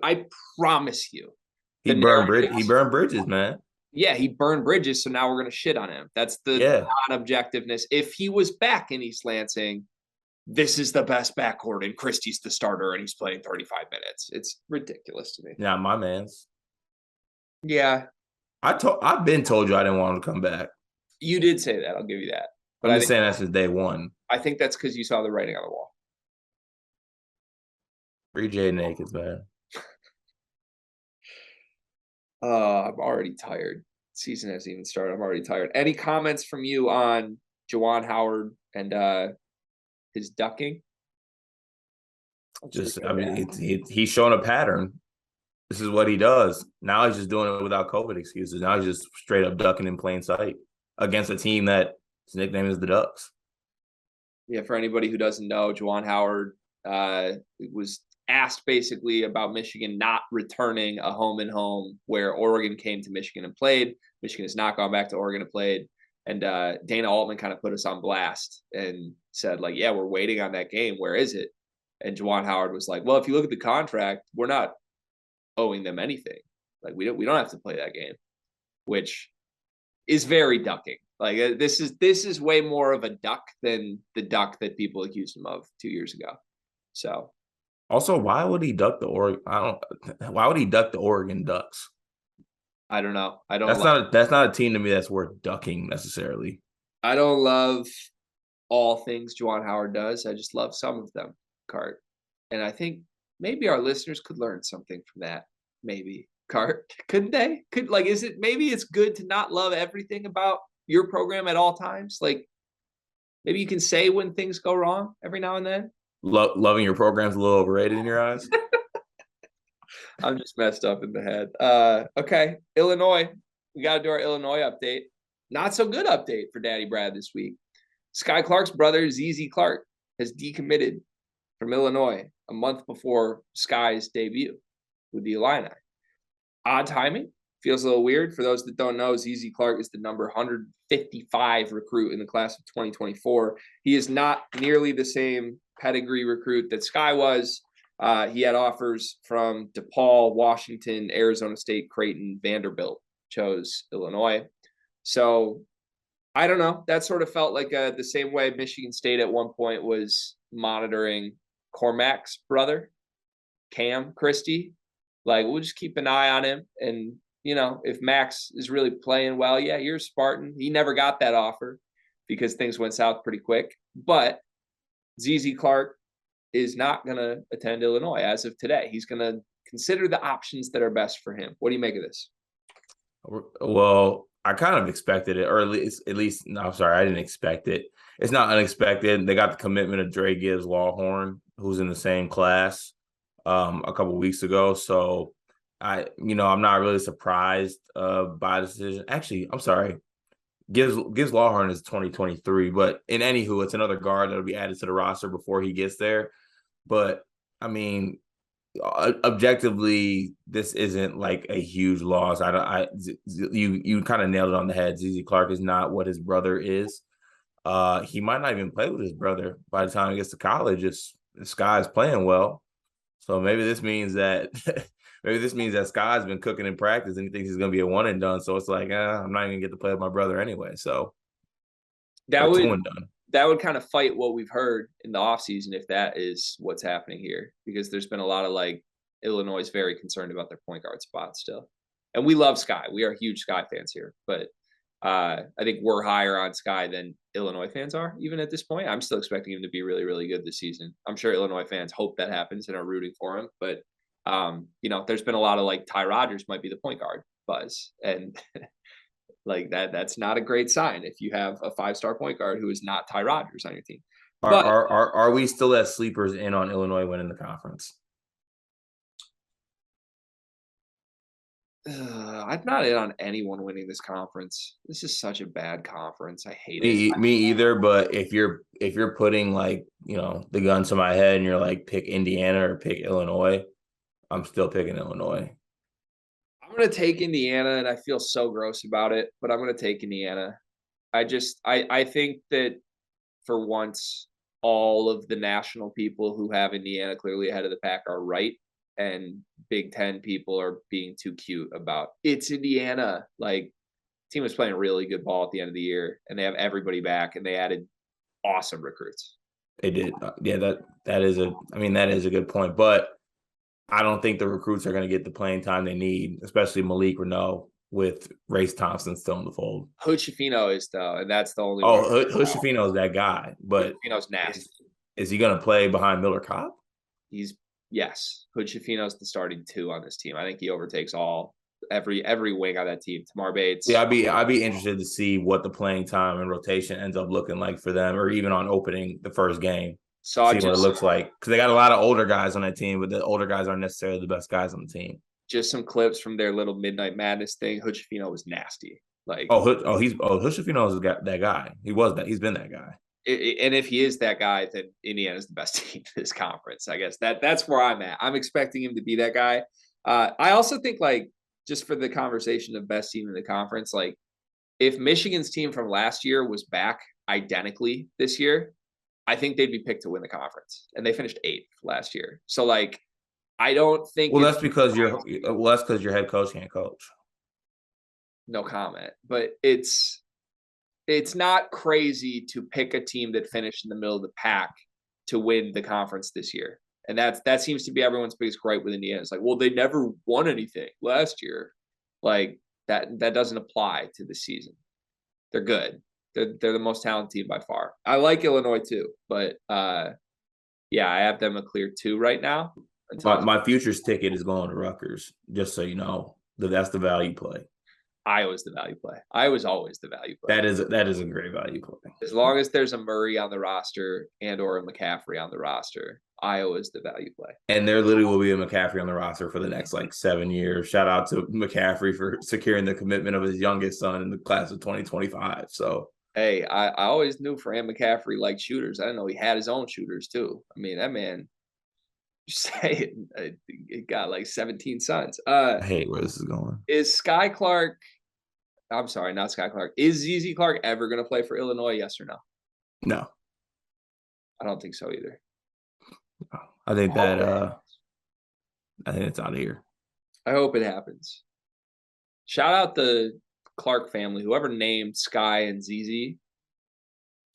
He burned bridges, man. Yeah, he burned bridges, so now we're going to shit on him. That's the non-objectiveness. If he was back in East Lansing, this is the best backcourt and Christie's the starter and he's playing 35 minutes. It's ridiculous to me. Yeah, my man's. Yeah, I've been told you I didn't want him to come back. you did say that. I'll give you that. But I'm just saying that since day one. I think that's because you saw the writing on the wall. Free J naked, man. I'm already tired. Season hasn't even started. I'm already tired. Any comments from you on Juwan Howard and his ducking? I mean, he's showing a pattern. This is what he does. Now he's just doing it without COVID excuses. Now he's just straight up ducking in plain sight against a team that his nickname is the Ducks. Yeah, for anybody who doesn't know, Juwan Howard was asked basically about Michigan not returning a home and home where Oregon came to Michigan and played. Michigan has not gone back to Oregon and played. And Dana Altman kind of put us on blast and said, like, yeah, we're waiting on that game. Where is it? And Juwan Howard was like, well, if you look at the contract, we're not owing them anything. Like we don't have to play that game, which is very ducking. Like this is way more of a duck than the duck that people accused him of 2 years ago. So also, why would he duck the Oregon? Why would he duck the Oregon Ducks? I don't know. That's not a team to me that's worth ducking necessarily. I don't love all things Juwan Howard does. I just love some of them, Cart. And I think maybe our listeners could learn something from that. Maybe, Cart. Couldn't they? Maybe it's good to not love everything about your program at all times? Like maybe you can say when things go wrong every now and then. Loving your program's a little overrated in your eyes. I'm just messed up in the head. Okay, Illinois. We got to do our Illinois update. Not so good update for Daddy Brad this week. Skyy Clark's brother, Skyy Clark, has decommitted from Illinois a month before Skyy's debut with the Illini. Odd timing. Feels a little weird. For those that don't know, Skyy Clark is the number 155 recruit in the class of 2024. He is not nearly the same pedigree recruit that Skyy was. He had offers from DePaul, Washington, Arizona State, Creighton, Vanderbilt. Chose Illinois. So I don't know. That sort of felt like the same way Michigan State at one point was monitoring Cormac's brother, Cam Christie. Like, we'll just keep an eye on him. And, you know, if Max is really playing well, yeah, you're Spartan. He never got that offer because things went south pretty quick. But Skyy Clark is not going to attend Illinois as of today. He's going to consider the options that are best for him. What do you make of this? Well, I kind of expected it, or at least, no, I'm sorry, I didn't expect it. It's not unexpected. They got the commitment of Dre Gibbs Lawhorn, who's in the same class a couple weeks ago. So I'm not really surprised by the decision. Actually, I'm sorry. Gibbs Lawhorn is 2023, but in anywho, it's another guard that'll be added to the roster before he gets there. But I mean, objectively, this isn't like a huge loss. You kind of nailed it on the head. Skyy Clark is not what his brother is. He might not even play with his brother by the time he gets to college. This Skyy's playing well, so maybe this means that Skyy's been cooking in practice and he thinks he's gonna be a one and done. So it's like, I'm not even gonna get to play with my brother anyway. So that would kind of fight what we've heard in the offseason if that is what's happening here, because there's been a lot of like Illinois is very concerned about their point guard spot still. And we love Skyy. We are huge Skyy fans here, but I think we're higher on Skyy than Illinois fans are even at this point. I'm still expecting him to be really, really good this season. I'm sure Illinois fans hope that happens and are rooting for him, but there's been a lot of like Ty Rodgers might be the point guard buzz, and like that's not a great sign if you have a 5-star point guard who is not Ty Rodgers on your team. Are we still as sleepers in on Illinois winning the conference? I'm not in on anyone winning this conference. This is such a bad conference. I hate it. Me either. But if you're putting like the gun to my head and you're like pick Indiana or pick Illinois, I'm still picking Illinois. I'm going to take Indiana, and I feel so gross about it, but I'm going to take Indiana. I think that for once, all of the national people who have Indiana clearly ahead of the pack are right, and Big Ten people are being too cute about it's Indiana. Like, team was playing really good ball at the end of the year, and they have everybody back, and they added awesome recruits. They did. Yeah, that is a good point. But I don't think the recruits are going to get the playing time they need, especially Malik Renault with Race Thompson still in the fold. Hood Schifino is though, and that's the only one. Oh, Hood is that guy, but Schifino's nasty. Is he going to play behind Miller Kopp? Yes. Hood Schifino's the starting 2 on this team. I think he overtakes every wing on that team. Tamar Bates. Yeah, I'd be interested to see what the playing time and rotation ends up looking like for them, or even on opening the first game. See what it looks like, because they got a lot of older guys on that team, but the older guys aren't necessarily the best guys on the team. Just some clips from their little Midnight Madness thing. Hood Schifino was nasty. Hood Schifino is that guy. He was that. He's been that guy. And if he is that guy, then Indiana's the best team in this conference. I guess that's where I'm at. I'm expecting him to be that guy. I also think, like, just for the conversation of best team in the conference, like, if Michigan's team from last year was back identically this year, I think they'd be picked to win the conference. And they finished 8th last year. So, like, I don't think. Well, that's because your head coach can't coach. No comment. But it's not crazy to pick a team that finished in the middle of the pack to win the conference this year. And that seems to be everyone's biggest gripe with Indiana. It's like, well, they never won anything last year. Like, that doesn't apply to the season. They're good. They're the most talented team by far. I like Illinois too, but yeah, I have them a clear 2 right now. My futures ticket is going to Rutgers, just so you know. That's the value play. Iowa's the value play. Iowa's always the value play. That is a great value play. As long as there's a Murray on the roster and or a McCaffrey on the roster, Iowa's the value play. And there literally will be a McCaffrey on the roster for the next 7 years. Shout out to McCaffrey for securing the commitment of his youngest son in the class of 2025. So hey, I always knew Fran McCaffrey liked shooters. I didn't know he had his own shooters too. I mean, that man, say it got 17 sons. I hate where this is going. Is Skyy Clark? I'm sorry, not Skyy Clark. Is ZZ Clark ever going to play for Illinois? Yes or no? No, I don't think so either. I think it's out of here. I hope it happens. Shout out the Clark family. Whoever named Skyy and ZZ,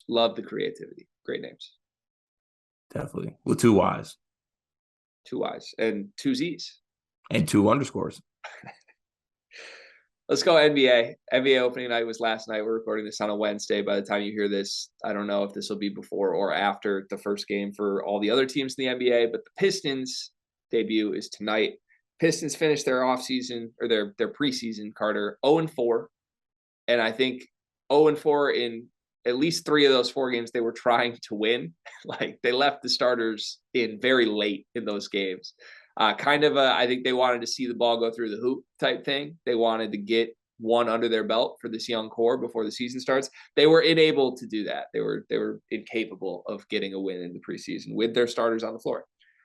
love the creativity. Great names. Definitely. With 2 Ys. 2 Ys and 2 Zs. And 2 underscores. Let's go NBA. NBA opening night was last night. We're recording this on a Wednesday. By the time you hear this, I don't know if this will be before or after the first game for all the other teams in the NBA, but the Pistons debut is tonight. Pistons finished their offseason or their preseason, Carter, 0-4. And I think 0-4 in at least 3 of those 4 games they were trying to win. They left the starters in very late in those games. I think they wanted to see the ball go through the hoop type thing. They wanted to get one under their belt for this young core before the season starts. They were unable to do that. They were incapable of getting a win in the preseason with their starters on the floor.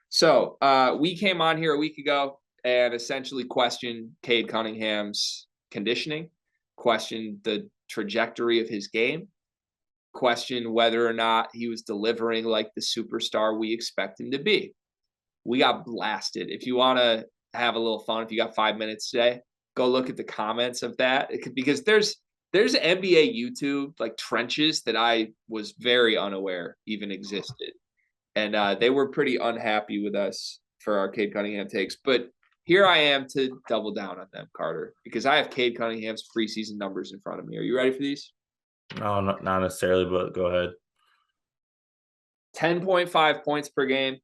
So we came on here a week ago and essentially questioned Cade Cunningham's conditioning, questioned the trajectory of his game, questioned whether or not he was delivering like the superstar we expect him to be. We got blasted. If you want to have a little fun, if you got 5 minutes today, go look at the comments of that. Because there's NBA YouTube trenches that I was very unaware even existed. And they were pretty unhappy with us for our Cade Cunningham takes. But here I am to double down on them, Carter, because I have Cade Cunningham's preseason numbers in front of me. Are you ready for these? No, not necessarily, but go ahead. 10.5 points per game.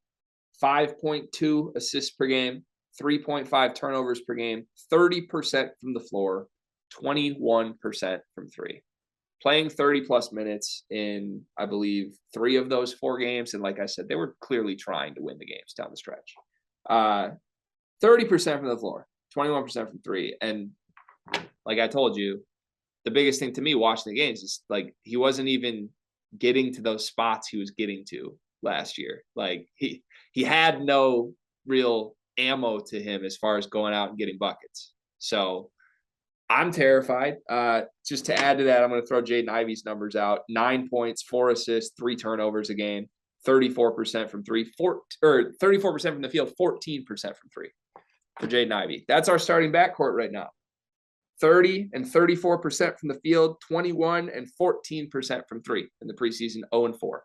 5.2 assists per game, 3.5 turnovers per game, 30% from the floor, 21% from 3. Playing 30-plus minutes in, I believe, 3 of those 4 games. And like I said, they were clearly trying to win the games down the stretch. 30% from the floor, 21% from 3. And like I told you, the biggest thing to me watching the games is he wasn't even getting to those spots he was getting to last year. He had no real ammo to him as far as going out and getting buckets. So I'm terrified. Just to add to that, I'm going to throw Jaden Ivey's numbers out. 9 points, 4 assists, 3 turnovers a game, 34% from 3, 34% from the field, 14% from 3 for Jaden Ivey. That's our starting backcourt right now. 30 and 34% from the field, 21 and 14% from 3 in the preseason, 0-4.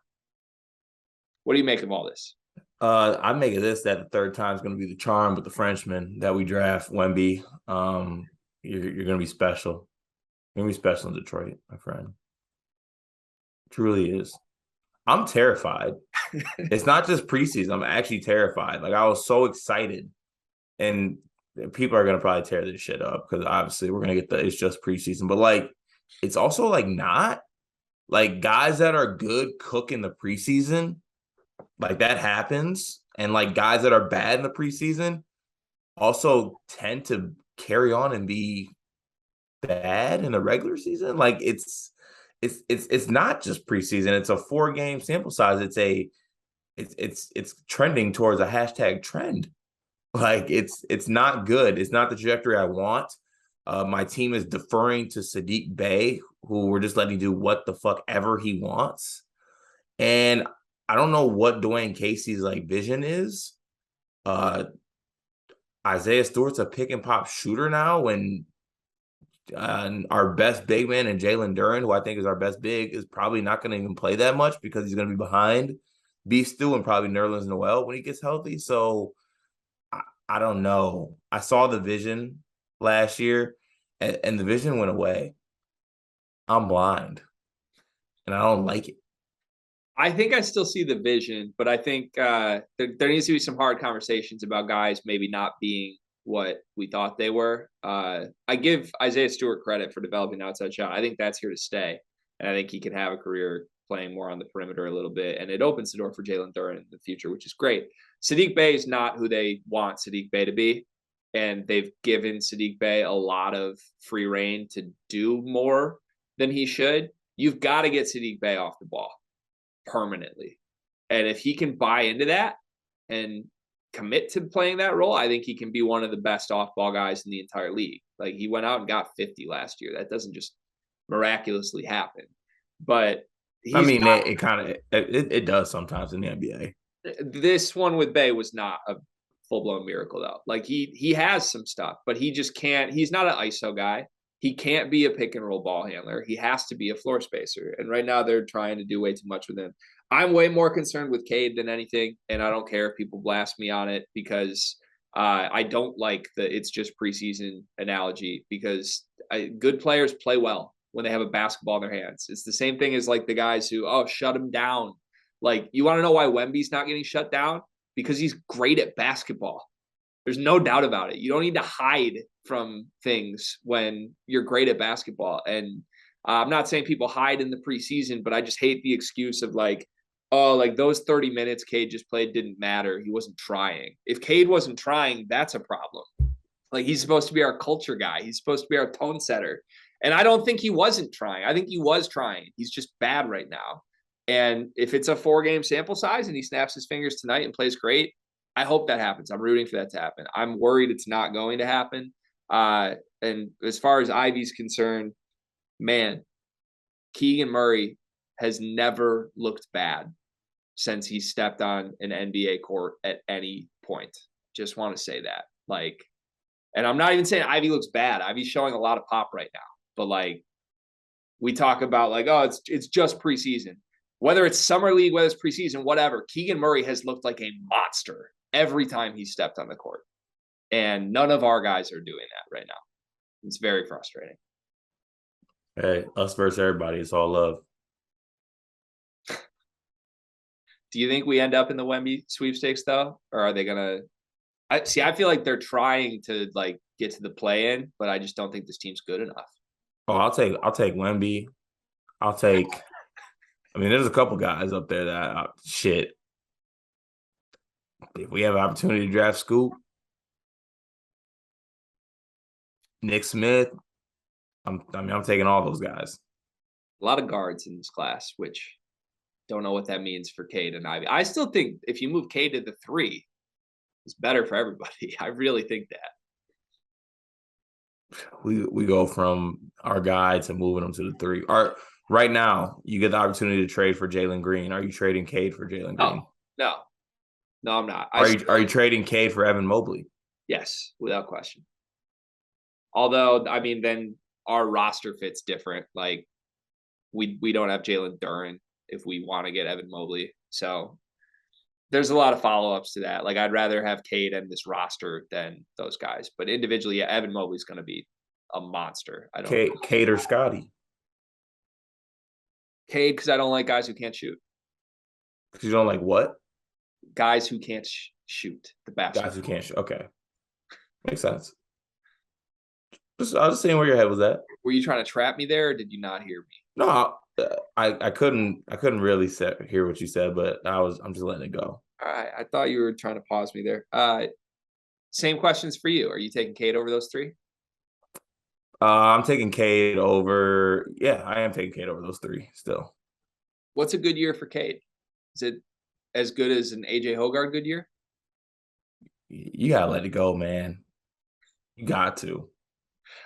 What do you make of all this? I make it this that the third time is going to be the charm with the Frenchman that we draft, Wemby. You're going to be special. You're going to be special in Detroit, my friend. Truly is. I'm terrified. It's not just preseason. I'm actually terrified. Like, I was so excited. And people are going to probably tear this shit up because obviously we're going to get it's just preseason. But, like, it's also, like, not. Like, guys that are good cook in the preseason, like, that happens. And, like, guys that are bad in the preseason also tend to carry on and be bad in the regular season. Like, it's not just preseason. It's a 4-game sample size. It's trending towards a hashtag trend. Like, it's not good. It's not the trajectory I want. My team is deferring to Saddiq Bey, who we're just letting do what the fuck ever he wants. And I don't know what Dwayne Casey's like vision is. Isaiah Stewart's a pick and pop shooter now when our best big man and Jalen Duren, who I think is our best big, is probably not going to even play that much because he's going to be behind Beef Stew and probably Nerlens Noel when he gets healthy. So I don't know. I saw the vision last year and the vision went away. I'm blind and I don't like it. I think I still see the vision, but I think there needs to be some hard conversations about guys maybe not being what we thought they were. I give Isaiah Stewart credit for developing an outside shot. I think that's here to stay. And I think he can have a career playing more on the perimeter a little bit. And it opens the door for Jalen Duren in the future, which is great. Saddiq Bey is not who they want Saddiq Bey to be. And they've given Saddiq Bey a lot of free reign to do more than he should. You've got to get Saddiq Bey off the ball permanently. And if he can buy into that and commit to playing that role, I think he can be one of the best off-ball guys in the entire league. Like, he went out and got 50 last year. That doesn't just miraculously happen. But I mean, it kind of it does sometimes in the NBA. This one with Bey was not a full-blown miracle, though. Like, he has some stuff, but he just can't. He's not an ISO guy. He can't be a pick-and-roll ball handler. He has to be a floor spacer. And right now they're trying to do way too much with him. I'm way more concerned with Cade than anything, and I don't care if people blast me on it because I don't like the it's just preseason analogy because good players play well when they have a basketball in their hands. It's the same thing as like the guys who, shut him down. Like, you want to know why Wemby's not getting shut down? Because he's great at basketball. There's no doubt about it. You don't need to hide from things when you're great at basketball. And I'm not saying people hide in the preseason, but I just hate the excuse of like, like those 30 minutes Cade just played didn't matter. He wasn't trying. If Cade wasn't trying, that's a problem. Like, he's supposed to be our culture guy. He's supposed to be our tone setter. And I don't think he wasn't trying. I think he was trying. He's just bad right now. And if it's a 4-game sample size and he snaps his fingers tonight and plays great, I hope that happens. I'm rooting for that to happen. I'm worried it's not going to happen. And as far as Ivy's concerned, man, Keegan Murray has never looked bad since he stepped on an NBA court at any point. Just want to say that. Like, and I'm not even saying Ivy looks bad. Ivy's showing a lot of pop right now. But like, we talk about like, it's just preseason. Whether it's summer league, whether it's preseason, whatever, Keegan Murray has looked like a monster every time he stepped on the court. And none of our guys are doing that right now. It's very frustrating. Hey, us versus everybody. It's all love. Do you think we end up in the Wemby sweepstakes though? Or are they going to I feel like they're trying to like get to the play-in, but I just don't think this team's good enough. Oh, I'll take Wemby. I mean, there's a couple guys up there that shit. If we have an opportunity to draft Scoop, Nick Smith, I'm taking all those guys. A lot of guards in this class, which don't know what that means for Cade and Ivy. I still think if you move Cade to the 3, it's better for everybody. I really think that. We go from our guy to moving him to the 3. Right now, you get the opportunity to trade for Jalen Green. Are you trading Cade for Jalen Green? No, I'm not. Are you trading Cade for Evan Mobley? Yes, without question. Although, I mean, then our roster fits different. Like, we don't have Jalen Duren if we want to get Evan Mobley. So There's a lot of follow-ups to that. Like, I'd rather have Cade and this roster than those guys. But individually, yeah, Evan Mobley's going to be a monster. I don't Cade or Scotty. Cade because I don't like guys who can't shoot. Because you don't like what? Guys who can't shoot the basketball. Guys who can't shoot. Okay. Makes sense. I was just seeing where your head was at. Were you trying to trap me there, or did you not hear me? No, I couldn't really hear what you said, but I'm just letting it go. All right. I thought you were trying to pause me there. Same questions for you. Are you taking Cade over those three? I'm taking Cade over. Yeah, I am taking Cade over those three still. What's a good year for Cade? Is it as good as an AJ Hoggard good year? You gotta let it go, man. You got to.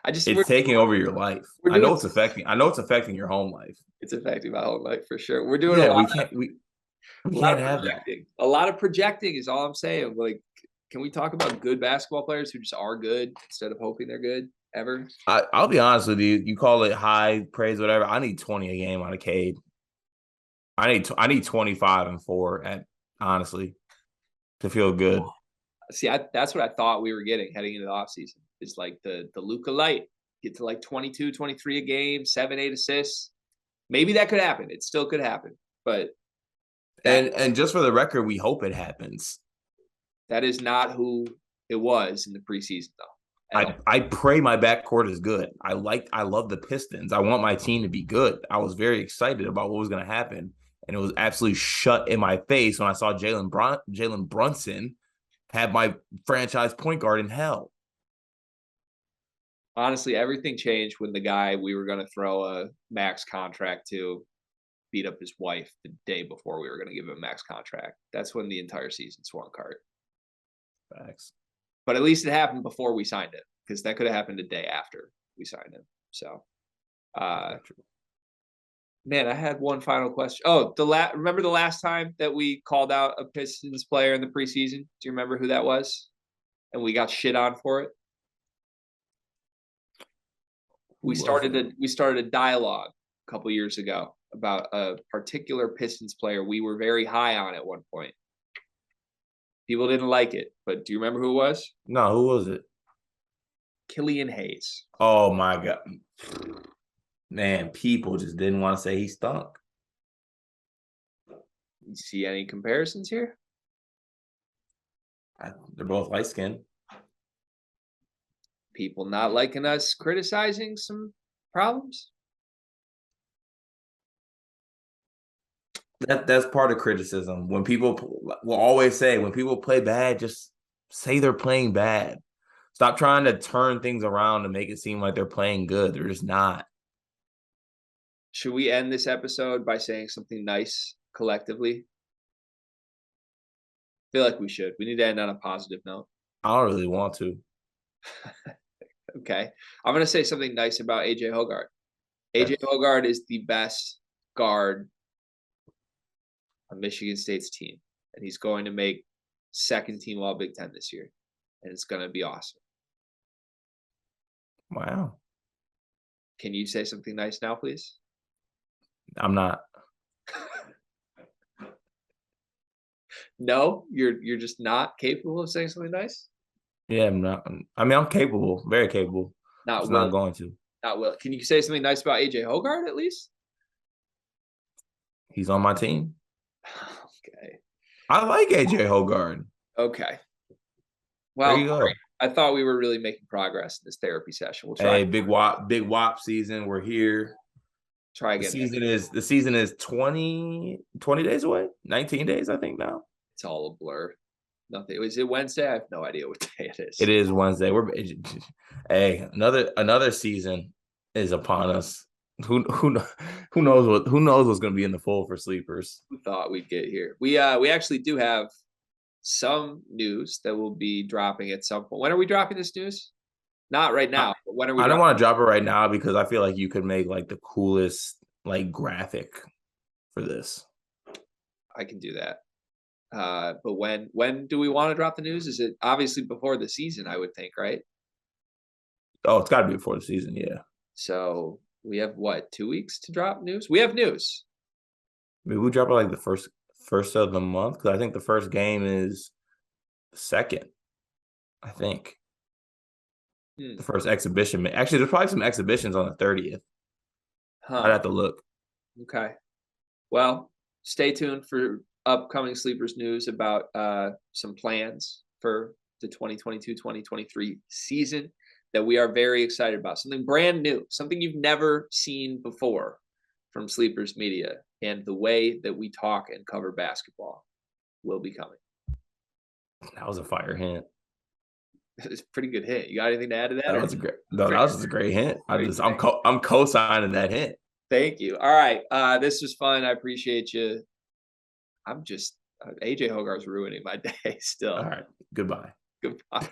It's taking over your life. I know it's affecting your home life. It's affecting my home life for sure. We're doing we can't have that. A lot of projecting is all I'm saying. Like, can we talk about good basketball players who just are good instead of hoping they're good ever? I'll be honest with you. You call it high praise, whatever. I need 20 a game out of Cade. I need 25 and 4 honestly to feel good. See, that's what I thought we were getting heading into the offseason. Is like the Luka light, get to like 22, 23 a game, 7, 8 assists. Maybe that could happen. It still could happen. But and just for the record, we hope it happens. That is not who it was in the preseason, though. I pray my backcourt is good. I love the Pistons. I want my team to be good. I was very excited about what was going to happen, and it was absolutely shut in my face when I saw Jalen Brunson have my franchise point guard in hell. Honestly, everything changed when the guy we were going to throw a max contract to beat up his wife the day before we were going to give him a max contract. That's when the entire season swung cart. Facts. But at least it happened before we signed him, because that could have happened a day after we signed him. So, man, I had one final question. Oh, remember the last time that we called out a Pistons player in the preseason? Do you remember who that was? And we got shit on for it. We started a dialogue a couple years ago about a particular Pistons player we were very high on at one point. People didn't like it, but do you remember who it was? No, who was it? Killian Hayes. Oh my God. Man, people just didn't want to say he stunk. You see any comparisons here? They're both light skinned. People not liking us criticizing some problems? That's part of criticism. When people will always say, when people play bad, just say they're playing bad. Stop trying to turn things around to make it seem like they're playing good. They're just not. Should we end this episode by saying something nice collectively? I feel like we should. We need to end on a positive note. I don't really want to. Okay. I'm going to say something nice about AJ Hoggard. AJ Hoggard is the best guard on Michigan State's team, and he's going to make second team All Big Ten this year, and it's going to be awesome. Wow. Can you say something nice now, please? I'm not. No, you're just not capable of saying something nice? Yeah, I'm not. I mean, I'm capable, very capable. Not going to. Not will. Can you say something nice about AJ Hoggard at least? He's on my team. Okay. I like AJ Hoggard. Okay. Well, there you go. I thought we were really making progress in this therapy session. We'll try. Hey, big WAP season. We're here. Try again. The season is 20 days away. 19 days, I think now. It's all a blur. Nothing. Is it Wednesday? I have no idea what day it is. It is Wednesday. Hey, another season is upon us. Who knows what's going to be in the fold for sleepers? We thought we'd get here. We actually do have some news that will be dropping at some point. When are we dropping this news? Not right now. But when are we? I don't want to drop it right now because I feel like you could make like the coolest like graphic for this. I can do that. But when do we want to drop the news? Is it obviously before the season? I would think, right? Oh, it's got to be before the season, yeah. So we have 2 weeks to drop news? We have news. Maybe we drop it like the first of the month? Because I think the first game is the second. I think the first exhibition. Actually, there's probably some exhibitions on the 30th. I'd have to look. Okay. Well, stay tuned for upcoming Sleepers news about some plans for the 2022-2023 season that we are very excited about. Something brand new, something you've never seen before from Sleepers Media, and the way that we talk and cover basketball will be coming. That was a fire hint. It's a pretty good hint. You got anything to add to that? That was a great. No, that was just a great hint. I'm co-signing that hint. Thank you. All right. This was fun. I appreciate you. I'm just AJ Hoggard's ruining my day still. All right. Goodbye. Goodbye.